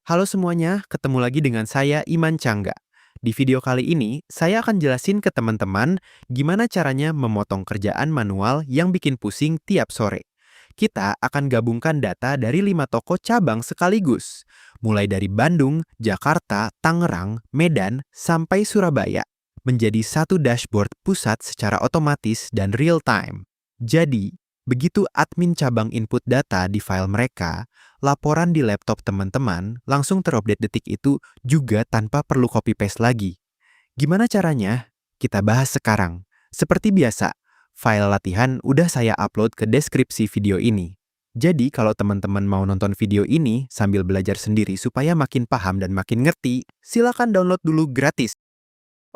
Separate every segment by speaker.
Speaker 1: Halo semuanya, ketemu lagi dengan saya Iman Cangga. Di video kali ini, saya akan jelasin ke teman-teman gimana caranya memotong kerjaan manual yang bikin pusing tiap sore. Kita akan gabungkan data dari 5 toko cabang sekaligus, mulai dari Bandung, Jakarta, Tangerang, Medan, sampai Surabaya, menjadi satu dashboard pusat secara otomatis dan real time. Jadi, begitu admin cabang input data di file mereka, laporan di laptop teman-teman langsung terupdate detik itu juga tanpa perlu copy-paste lagi. Gimana caranya? Kita bahas sekarang. Seperti biasa, file latihan udah saya upload ke deskripsi video ini. Jadi kalau teman-teman mau nonton video ini sambil belajar sendiri supaya makin paham dan makin ngerti, silakan download dulu gratis.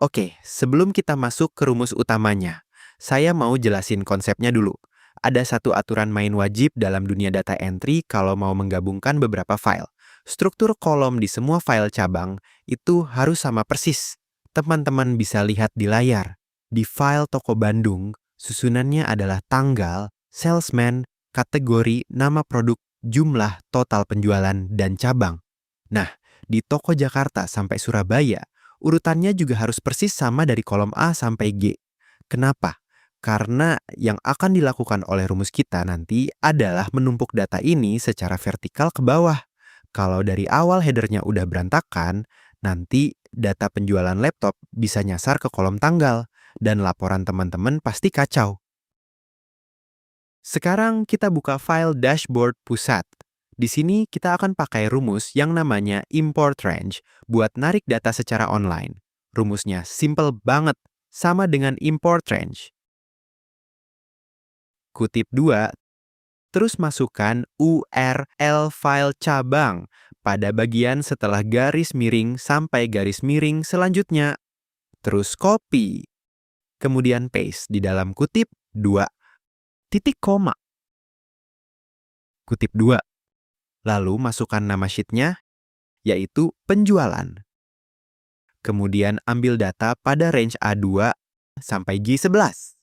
Speaker 1: Oke, sebelum kita masuk ke rumus utamanya, saya mau jelasin konsepnya dulu. Ada satu aturan main wajib dalam dunia data entry kalau mau menggabungkan beberapa file. Struktur kolom di semua file cabang itu harus sama persis. Teman-teman bisa lihat di layar. Di file toko Bandung, susunannya adalah tanggal, salesman, kategori, nama produk, jumlah, total penjualan, dan cabang. Nah, di toko Jakarta sampai Surabaya, urutannya juga harus persis sama dari kolom A sampai G. Kenapa? Karena yang akan dilakukan oleh rumus kita nanti adalah menumpuk data ini secara vertikal ke bawah. Kalau dari awal headernya udah berantakan, nanti data penjualan laptop bisa nyasar ke kolom tanggal, dan laporan teman-teman pasti kacau. Sekarang kita buka file dashboard pusat. Di sini kita akan pakai rumus yang namanya import range buat narik data secara online. Rumusnya simple banget, sama dengan import range. Kutip 2, terus masukkan URL file cabang pada bagian setelah garis miring sampai garis miring selanjutnya. Terus copy, kemudian paste di dalam kutip 2, titik koma. Kutip 2. Lalu masukkan nama sheet-nya, yaitu penjualan. Kemudian ambil data pada range A2 sampai G11.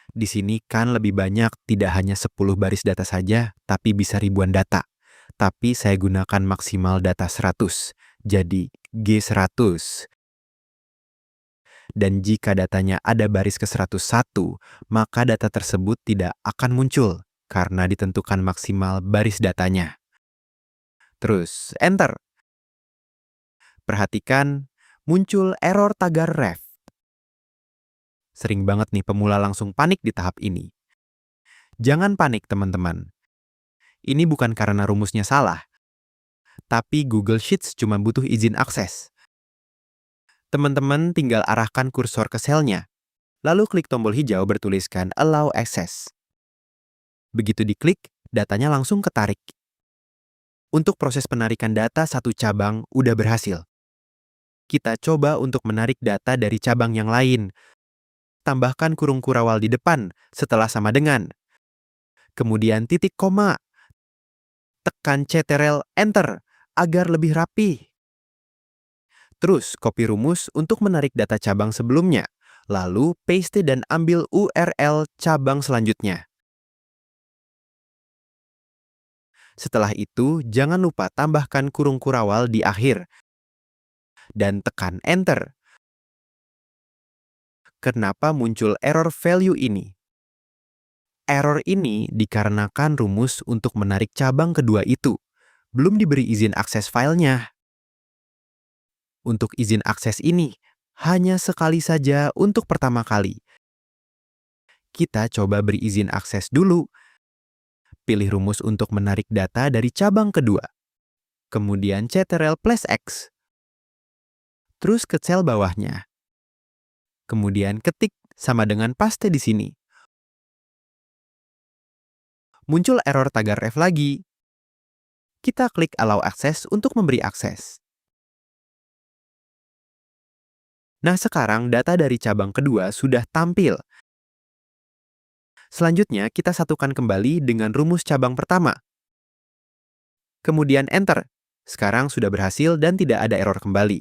Speaker 1: Di sini kan lebih banyak, tidak hanya 10 baris data saja, tapi bisa ribuan data. Tapi saya gunakan maksimal data 100, jadi G100. Dan jika datanya ada baris ke-101, maka data tersebut tidak akan muncul, karena ditentukan maksimal baris datanya. Terus, enter. Perhatikan, muncul error tagar ref. Sering banget nih pemula langsung panik di tahap ini. Jangan panik teman-teman. Ini bukan karena rumusnya salah, tapi Google Sheets cuma butuh izin akses. Teman-teman tinggal arahkan kursor ke selnya, lalu klik tombol hijau bertuliskan Allow Access. Begitu diklik, datanya langsung ketarik. Untuk proses penarikan data satu cabang udah berhasil. Kita coba untuk menarik data dari cabang yang lain. Tambahkan kurung kurawal di depan setelah sama dengan. Kemudian titik koma. Tekan Ctrl Enter agar lebih rapi. Terus copy rumus untuk menarik data cabang sebelumnya. Lalu paste dan ambil URL cabang selanjutnya. Setelah itu, jangan lupa tambahkan kurung kurawal di akhir. Dan tekan Enter. Kenapa muncul error value ini? Error ini dikarenakan rumus untuk menarik cabang kedua itu belum diberi izin akses filenya. Untuk izin akses ini, hanya sekali saja untuk pertama kali. Kita coba beri izin akses dulu. Pilih rumus untuk menarik data dari cabang kedua. Kemudian Ctrl+X. Terus ke sel bawahnya. Kemudian ketik sama dengan paste di sini. Muncul error tagar ref lagi. Kita klik Allow Access untuk memberi akses. Nah, sekarang data dari cabang kedua sudah tampil. Selanjutnya, kita satukan kembali dengan rumus cabang pertama. Kemudian Enter. Sekarang sudah berhasil dan tidak ada error kembali.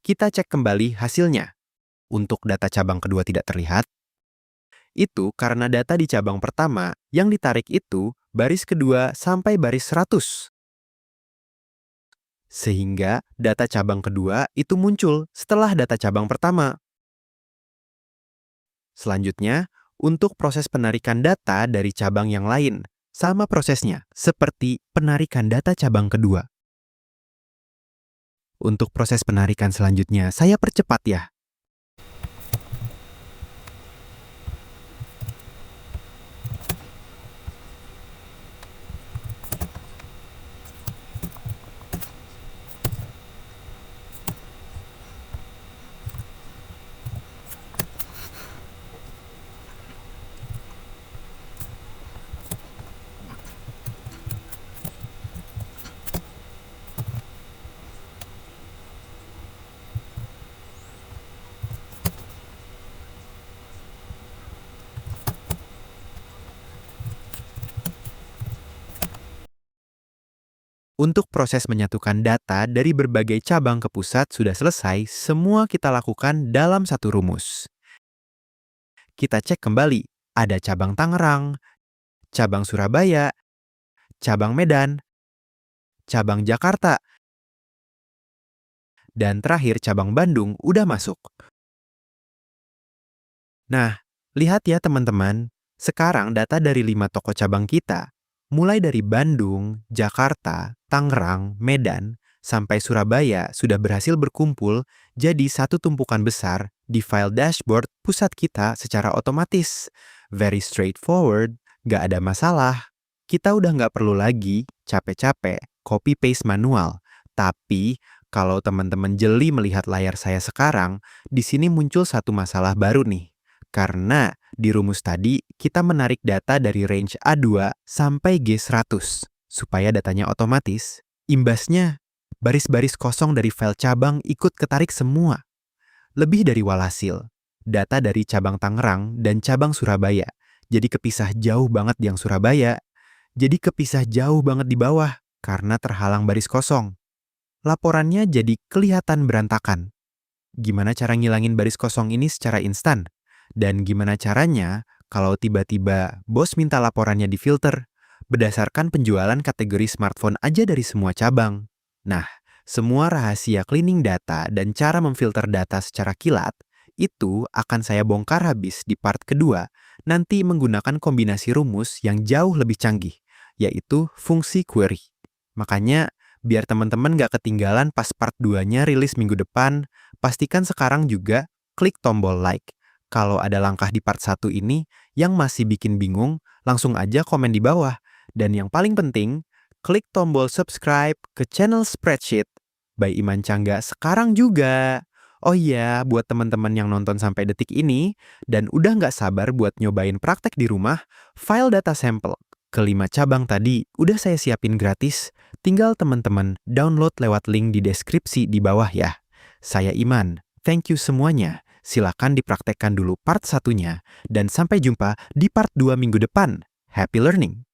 Speaker 1: Kita cek kembali hasilnya. Untuk data cabang kedua tidak terlihat. Itu karena data di cabang pertama yang ditarik itu baris kedua sampai baris 100. Sehingga data cabang kedua itu muncul setelah data cabang pertama. Selanjutnya, untuk proses penarikan data dari cabang yang lain, sama prosesnya seperti penarikan data cabang kedua. Untuk proses penarikan selanjutnya, saya percepat ya. Untuk proses menyatukan data dari berbagai cabang ke pusat sudah selesai, semua kita lakukan dalam satu rumus. Kita cek kembali, ada cabang Tangerang, cabang Surabaya, cabang Medan, cabang Jakarta, dan terakhir cabang Bandung udah masuk. Nah, lihat ya teman-teman, sekarang data dari 5 toko cabang kita, mulai dari Bandung, Jakarta, Tangerang, Medan, sampai Surabaya sudah berhasil berkumpul jadi satu tumpukan besar di file dashboard pusat kita secara otomatis. Very straightforward, nggak ada masalah. Kita udah nggak perlu lagi capek-capek copy-paste manual. Tapi, kalau teman-teman jeli melihat layar saya sekarang, di sini muncul satu masalah baru nih. Karena di rumus tadi, kita menarik data dari range A2 sampai G100. Supaya datanya otomatis, imbasnya baris-baris kosong dari file cabang ikut ketarik semua. Lebih dari walhasil, data dari cabang Tangerang dan cabang Surabaya jadi kepisah jauh banget yang Surabaya, jadi kepisah jauh banget di bawah karena terhalang baris kosong. Laporannya jadi kelihatan berantakan. Gimana cara ngilangin baris kosong ini secara instan? Dan gimana caranya kalau tiba-tiba bos minta laporannya difilter berdasarkan penjualan kategori smartphone aja dari semua cabang? Nah, semua rahasia cleaning data dan cara memfilter data secara kilat itu akan saya bongkar habis di part kedua, nanti menggunakan kombinasi rumus yang jauh lebih canggih, yaitu fungsi query. Makanya, biar teman-teman nggak ketinggalan pas part 2-nya rilis minggu depan, pastikan sekarang juga klik tombol like. Kalau ada langkah di part 1 ini yang masih bikin bingung, langsung aja komen di bawah. Dan yang paling penting, klik tombol subscribe ke channel Spreadsheet by Iman Cangga sekarang juga. Oh iya, buat teman-teman yang nonton sampai detik ini, dan udah nggak sabar buat nyobain praktek di rumah, file data sampel ke-5 cabang tadi udah saya siapin gratis, tinggal teman-teman download lewat link di deskripsi di bawah ya. Saya Iman, thank you semuanya. Silakan dipraktekkan dulu part 1-nya, dan sampai jumpa di part 2 minggu depan. Happy learning!